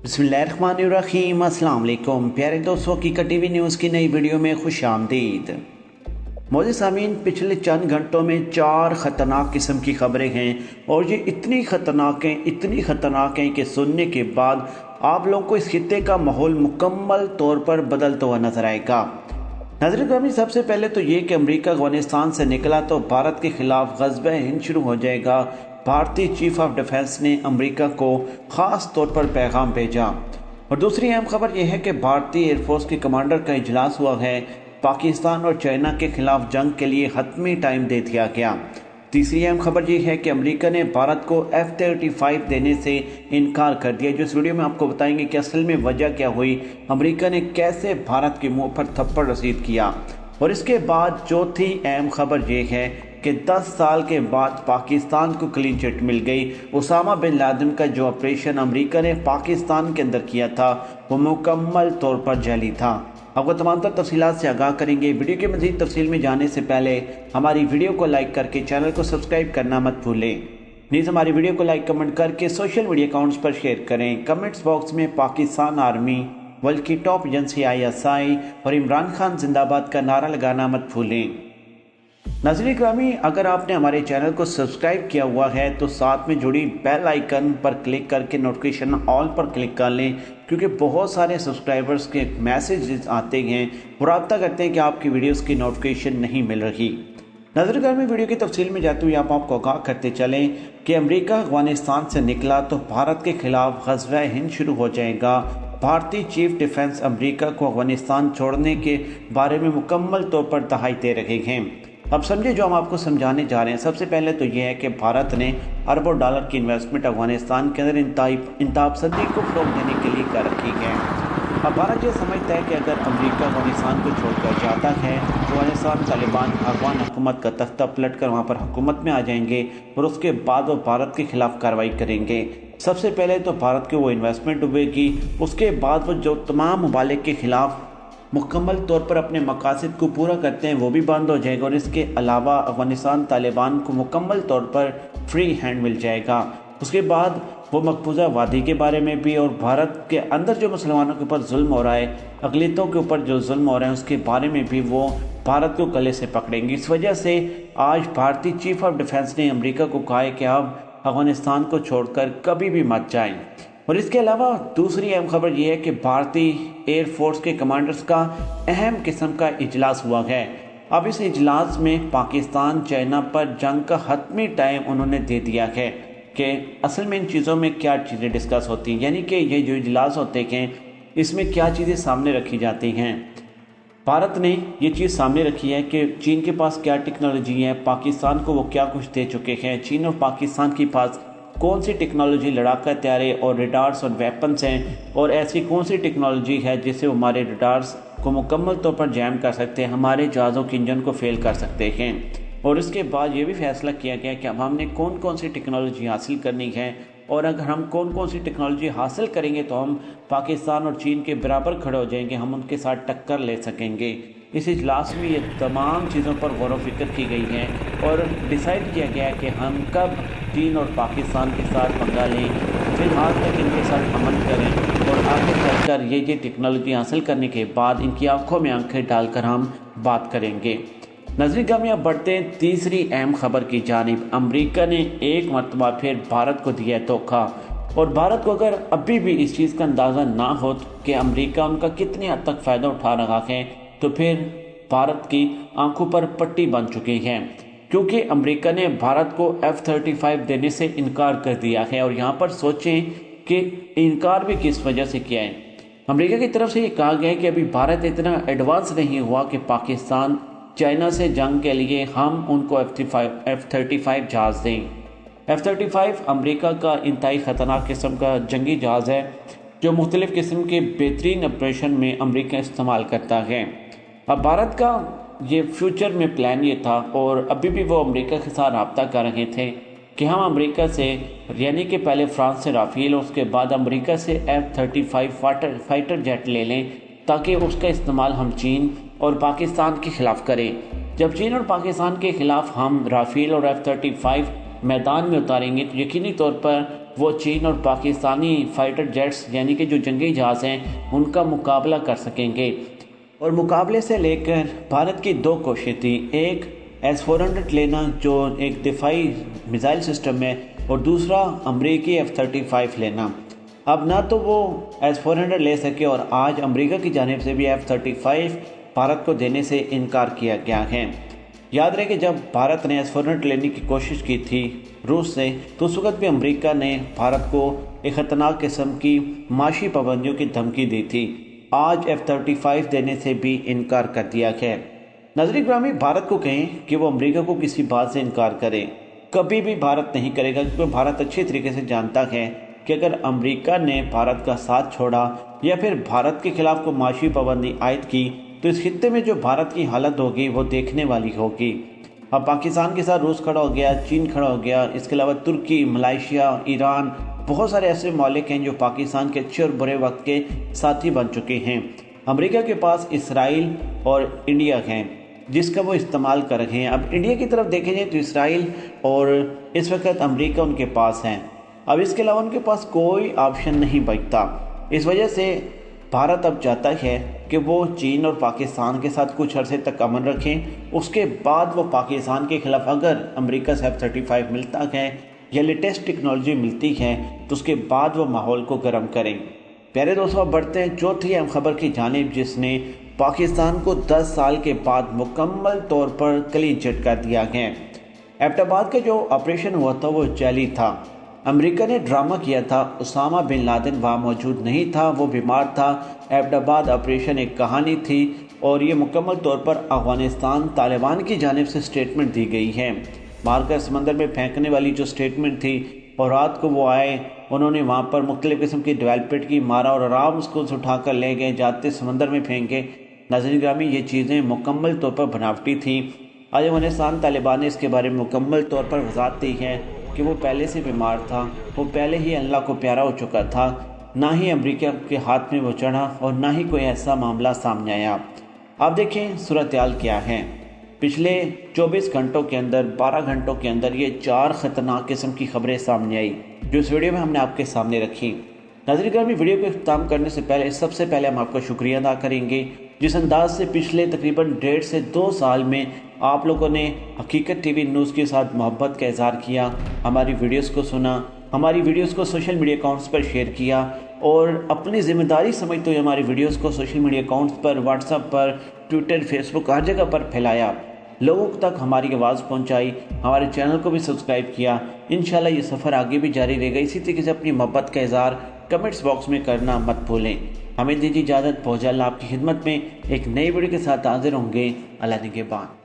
बिस्मिल्लाहिर्रहमानिर्रहीम। अस्सलाम वालेकुम प्यारे दोस्तों, हकीकत टीवी न्यूज़ की नई वीडियो में खुश आमदीद। मोअज़्ज़िज़ सामीन, पिछले चंद घंटों में 4 ख़तरनाक किस्म की खबरें हैं और ये इतनी ख़तरनाक हैं कि सुनने के बाद आप लोगों को इस खित्ते का माहौल मुकम्मल तौर पर बदलता हुआ नजर आएगा। नाज़रीन ग्रामी, सबसे पहले तो ये कि अमेरिका अफ़गानिस्तान से निकला तो भारत के खिलाफ ग़ज़ब-ए हिंद शुरू हो जाएगा। भारतीय चीफ ऑफ डिफेंस ने अमेरिका को ख़ास तौर पर पैगाम भेजा। और दूसरी अहम खबर यह है कि भारतीय एयरफोर्स के कमांडर का इजलास हुआ है। पाकिस्तान और चाइना के खिलाफ जंग के लिए हतमी टाइम दे दिया गया। तीसरी अहम खबर यह है कि अमेरिका ने भारत को F-35 देने से इनकार कर दिया। जो इस वीडियो में आपको बताएंगे कि असल में वजह क्या हुई, अमेरिका ने कैसे भारत के मुंह पर थप्पड़ रसीद किया। और इसके बाद चौथी अहम खबर यह है कि 10 साल के बाद पाकिस्तान को क्लीन चिट मिल गई। उसामा बिन लादेन का जो ऑपरेशन अमेरिका ने पाकिस्तान के अंदर किया था वो मुकम्मल तौर पर जाली था। आपको तमाम तर तफसीलात से आगाह करेंगे। वीडियो के मज़ीद तफसील में जाने से पहले हमारी वीडियो को लाइक करके चैनल को सब्सक्राइब करना मत भूलें। नीज़ हमारी वीडियो को लाइक कमेंट करके सोशल मीडिया अकाउंट्स पर शेयर करें। कमेंट्स बॉक्स में पाकिस्तान आर्मी, वर्ल्ड की टॉप एजेंसी ISI और इमरान खान जिंदाबाद का नारा लगाना मत भूलें। नाज़रीन ग्रामी, अगर आपने हमारे चैनल को सब्सक्राइब किया हुआ है तो साथ में जुड़ी बेल आइकन पर क्लिक करके नोटिफिकेशन ऑल पर क्लिक कर लें, क्योंकि बहुत सारे सब्सक्राइबर्स के मैसेजेस आते हैं और रब्ता करते हैं कि आपकी वीडियोस की नोटिफिकेशन नहीं मिल रही। नाज़रीन ग्रामी, वीडियो की तफसील में जाते हुए आपको आगाह करते चलें कि अमेरिका अफ़गानिस्तान से निकला तो भारत के खिलाफ ग़ज़व-ए हिंद शुरू हो जाएगा। भारतीय चीफ डिफेंस अमेरिका को अफ़गानिस्तान छोड़ने के बारे में मुकम्मल तौर पर दहाई दे रहे हैं। अब समझे जो हम आपको समझाने जा रहे हैं। सबसे पहले तो यह है कि भारत ने अरबों डॉलर की इन्वेस्टमेंट अफगानिस्तान के अंदर इंताबसदी को फ़रोग़ देने के लिए कर रखी है। अब भारत ये समझता है कि अगर अमेरिका अफगानिस्तान को छोड़कर जाता है तो अफगानिस्तान तालिबान अफगान हुकूमत का तख्ता पलट कर वहाँ पर हुकूमत में आ जाएंगे और उसके बाद वो भारत के खिलाफ कार्रवाई करेंगे। सबसे पहले तो भारत की वो इन्वेस्टमेंट डूबेगी, उसके बाद वो जो तमाम ममालिक के खिलाफ मुकम्मल तौर पर अपने मकासद को पूरा करते हैं वो भी बंद हो जाएगा और इसके अलावा अफगानिस्तान तालिबान को मुकम्मल तौर पर फ्री हैंड मिल जाएगा। उसके बाद वो मकबूजा वादी के बारे में भी और भारत के अंदर जो मुसलमानों के ऊपर जुल्म हो रहा है, अक़लियतों के ऊपर जो जुल्म हो रहा है, उसके बारे में भी वो भारत को गले से पकड़ेंगे। इस वजह से आज भारतीय चीफ ऑफ डिफेंस ने अमेरिका को कहा है कि आप अफगानिस्तान को छोड़कर कभी भी मत जाएं। और इसके अलावा दूसरी अहम खबर यह है कि भारतीय एयरफोर्स के कमांडर्स का अहम किस्म का इजलास हुआ है। अब इस इजलास में पाकिस्तान चाइना पर जंग का हतमी टाइम उन्होंने दे दिया है कि असल में इन चीज़ों में क्या चीज़ें डिस्कस होती हैं, यानी कि ये जो इजलास होते हैं इसमें क्या चीज़ें सामने रखी जाती हैं। भारत ने ये चीज़ सामने रखी है कि चीन के पास क्या टेक्नोलॉजी है, पाकिस्तान को वो क्या कुछ दे चुके हैं, चीन और पाकिस्तान के पास कौन सी टेक्नोलॉजी लड़ाका हथियारें और रडार्स और वेपन्स हैं और ऐसी कौन सी टेक्नोलॉजी है जिससे हमारे रडार्स को मुकम्मल तौर पर जैम कर सकते हैं, हमारे जहाज़ों के इंजन को फेल कर सकते हैं। और इसके बाद ये भी फैसला किया गया कि अब हमने कौन कौन सी टेक्नोलॉजी हासिल करनी है और अगर हम कौन कौन सी टेक्नोलॉजी हासिल करेंगे तो हम पाकिस्तान और चीन के बराबर खड़े हो जाएंगे, हम उनके साथ टक्कर ले सकेंगे। इस इजलास में ये तमाम चीज़ों पर गौर व फिक्र की गई है और डिसाइड किया गया है कि हम कब चीन और पाकिस्तान के साथ पंगा लें, फिलहाल तक इनके साथ अमल करें और आगे चलकर ये टेक्नोलॉजी हासिल करने के बाद इनकी आंखों में आंखें डालकर हम बात करेंगे। नाज़रीन ग्रामी, अब बढ़ते हैं तीसरी अहम खबर की जानिब। अमेरिका ने एक मरतबा फिर भारत को दिया धोखा और भारत को अगर अभी भी इस चीज़ का अंदाज़ा ना हो कि अमेरिका उनका कितनी हद तक फ़ायदा उठा रहा है तो फिर भारत की आंखों पर पट्टी बन चुकी है, क्योंकि अमेरिका ने भारत को F-35 देने से इनकार कर दिया है। और यहाँ पर सोचें कि इनकार भी किस वजह से किया है। अमेरिका की तरफ से ये कहा गया है कि अभी भारत इतना एडवांस नहीं हुआ कि पाकिस्तान चाइना से जंग के लिए हम उनको F-35 जहाज़ दें। F-35 अमेरिका का इंतहाई ख़तरनाक किस्म का जंगी जहाज़ है जो मुख्तलिफ़ किस्म के बेहतरीन ऑपरेशन में अमेरिका इस्तेमाल करता है। अब भारत का ये फ्यूचर में प्लान ये था और अभी भी वो अमेरिका के साथ रब्ता कर रहे थे कि हम अमेरिका से, यानी कि पहले फ्रांस से राफेल और उसके बाद अमेरिका से F-35 फाइटर जेट ले लें ताकि उसका इस्तेमाल हम चीन और पाकिस्तान के ख़िलाफ़ करें। जब चीन और पाकिस्तान के ख़िलाफ़ हम राफेल और F-35 मैदान में उतारेंगे तो यकीनी तौर पर وہ چین اور پاکستانی فائٹر جیٹس یعنی کہ جو جنگی جہاز ہیں ان کا مقابلہ کر سکیں گے۔ اور مقابلے سے لے کر بھارت کی دو کوششیں تھیں، ایک S-400 لینا جو ایک دفاعی میزائل سسٹم ہے، اور دوسرا امریکی F-35 لینا۔ اب نہ تو وہ S-400 لے سکے اور آج امریکہ کی جانب سے بھی F-35 بھارت کو دینے سے انکار کیا گیا ہے۔ یاد رہے کہ جب بھارت نے S-400 لینے کی کوشش کی تھی روس سے، تو اس وقت بھی امریکہ نے بھارت کو ایک خطرناک قسم کی معاشی پابندیوں کی دھمکی دی تھی۔ آج F-35 دینے سے بھی انکار کر دیا ہے۔ ناظرین گرامی، بھارت کو کہیں کہ وہ امریکہ کو کسی بات سے انکار کرے، کبھی بھی بھارت نہیں کرے گا، کیونکہ بھارت اچھی طریقے سے جانتا ہے کہ اگر امریکہ نے بھارت کا ساتھ چھوڑا یا پھر بھارت کے خلاف کوئی معاشی پابندی عائد کی تو اس خطے میں جو بھارت کی حالت ہوگی وہ دیکھنے والی ہوگی۔ اب پاکستان کے ساتھ روس کھڑا ہو گیا، چین کھڑا ہو گیا، اس کے علاوہ ترکی، ملائیشیا، ایران، بہت سارے ایسے ممالک ہیں جو پاکستان کے اچھے اور برے وقت کے ساتھی بن چکے ہیں۔ امریکہ کے پاس اسرائیل اور انڈیا ہیں جس کا وہ استعمال کر رہے ہیں۔ اب انڈیا کی طرف دیکھیں جائے تو اسرائیل اور اس وقت امریکہ ان کے پاس ہیں۔ اب اس کے علاوہ ان کے پاس کوئی آپشن نہیں بچتا۔ اس وجہ سے بھارت اب چاہتا ہے کہ وہ چین اور پاکستان کے ساتھ کچھ عرصے تک امن رکھیں، اس کے بعد وہ پاکستان کے خلاف اگر امریکہ سے F-35 ملتا ہے یا لیٹسٹ ٹیکنالوجی ملتی ہے تو اس کے بعد وہ ماحول کو گرم کریں۔ پیارے دوستوں، اب بڑھتے ہیں چوتھی اہم خبر کی جانب، جس نے پاکستان کو 10 سال کے بعد مکمل طور پر کلین چٹ کر دیا ہے۔ ایبٹ آباد کا جو آپریشن ہوا تھا وہ جعلی تھا۔ امریکہ نے ڈرامہ کیا تھا، اسامہ بن لادن وہاں موجود نہیں تھا، وہ بیمار تھا۔ ایبٹ آباد آپریشن ایک کہانی تھی اور یہ مکمل طور پر افغانستان طالبان کی جانب سے سٹیٹمنٹ دی گئی ہے۔ مار کر سمندر میں پھینکنے والی جو سٹیٹمنٹ تھی، اور رات کو وہ آئے، انہوں نے وہاں پر مختلف قسم کی ڈیولپمنٹ کی، مارا اور آرام کو اٹھا کر لے گئے، جاتے سمندر میں پھینکے۔ ناظرین گرامی، یہ چیزیں مکمل طور پر بناوٹی تھیں۔ آج افغانستان طالبان نے اس کے بارے میں مکمل طور پر وضاحت دی ہے کہ وہ پہلے سے بیمار تھا، وہ پہلے ہی اللہ کو پیارا ہو چکا تھا، نہ ہی امریکہ کے ہاتھ میں وہ چڑھا اور نہ ہی کوئی ایسا معاملہ سامنے آیا۔ آپ دیکھیں صورتحال کیا ہے۔ پچھلے 24 گھنٹوں کے اندر، 12 گھنٹوں کے اندر یہ 4 خطرناک قسم کی خبریں سامنے آئی جو اس ویڈیو میں ہم نے آپ کے سامنے رکھی۔ ناظرین گرامی، ویڈیو کو اختتام کرنے سے پہلے سب سے پہلے ہم آپ کا شکریہ ادا کریں گے جس انداز سے پچھلے تقریباً 1.5 سے 2 سال میں آپ لوگوں نے حقیقت ٹی وی نیوز کے ساتھ محبت کا اظہار کیا، ہماری ویڈیوز کو سنا، ہماری ویڈیوز کو سوشل میڈیا اکاؤنٹس پر شیئر کیا اور اپنی ذمہ داری سمجھتے ہوئے ہماری ویڈیوز کو سوشل میڈیا اکاؤنٹس پر، واٹس ایپ پر، ٹویٹر، فیس بک، ہر جگہ پر پھیلایا، لوگوں تک ہماری آواز پہنچائی، ہمارے چینل کو بھی سبسکرائب کیا۔ انشاءاللہ یہ سفر آگے بھی جاری رہے گا۔ اسی طریقے سے اپنی محبت کا اظہار کمنٹس باکس میں کرنا مت بھولیں۔ ہمیں دیجیے اجازت، پہنچا اللہ آپ کی خدمت میں ایک نئی ویڈیو کے ساتھ حاضر ہوں گے۔ اللہ نگہبان۔